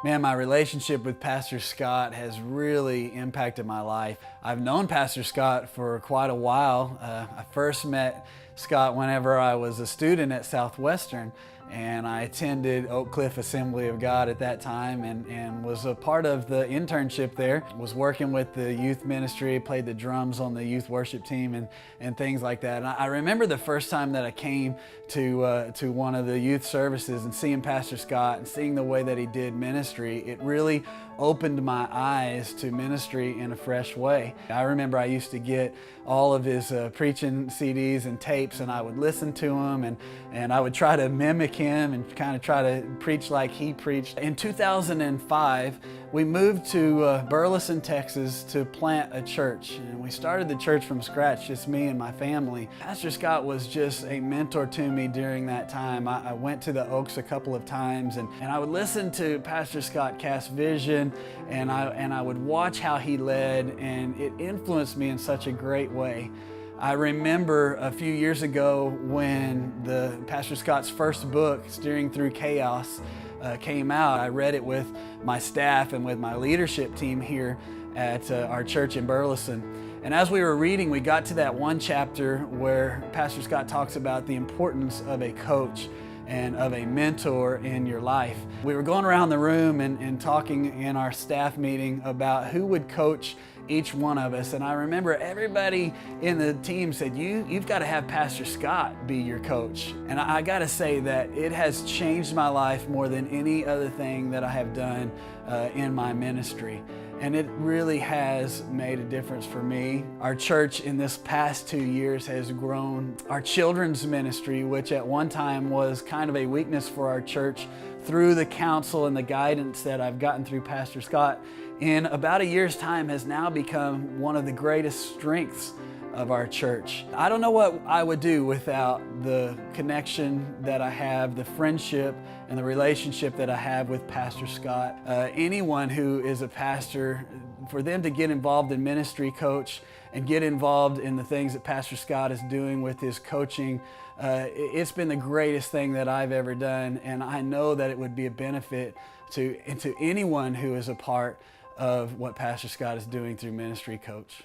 Man, my relationship with Pastor Scott has really impacted my life. I've known Pastor Scott for quite a while. I first met Scott whenever I was a student at Southwestern, and I attended Oak Cliff Assembly of God at that time and was a part of the internship there. Was working with the youth ministry, played the drums on the youth worship team and things like that. And I remember the first time that I came to one of the youth services and seeing Pastor Scott and seeing the way that he did ministry. It really opened my eyes to ministry in a fresh way. I remember I used to get all of his preaching CDs and tapes, and I would listen to him and I would try to mimic him and kind of try to preach like he preached. In 2005, we moved to Burleson, Texas to plant a church, and we started the church from scratch, just me and my family. Pastor Scott was just a mentor to me during that time. I went to the Oaks a couple of times and I would listen to Pastor Scott cast vision, and I would watch how he led, and it influenced me in such a great way. I remember a few years ago when the Pastor Scott's first book, Steering Through Chaos, came out. I read it with my staff and with my leadership team here at our church in Burleson. And as we were reading, we got to that one chapter where Pastor Scott talks about the importance of a coach and of a mentor in your life. We were going around the room and talking in our staff meeting about who would coach each one of us. And I remember everybody in the team said, you've got to have Pastor Scott be your coach. And I got to say that it has changed my life more than any other thing that I have done in my ministry. And it really has made a difference for me. Our church in this past 2 years has grown. Our children's ministry, which at one time was kind of a weakness for our church, through the counsel and the guidance that I've gotten through Pastor Scott, in about a year's time has now become one of the greatest strengths of our church. I don't know what I would do without the connection that I have, the friendship and the relationship that I have with Pastor Scott. Anyone who is a pastor, for them to get involved in ministry, coach, and get involved in the things that Pastor Scott is doing with his coaching, it's been the greatest thing that I've ever done, and I know that it would be a benefit to anyone who is a part of what Pastor Scott is doing through Ministry Coach.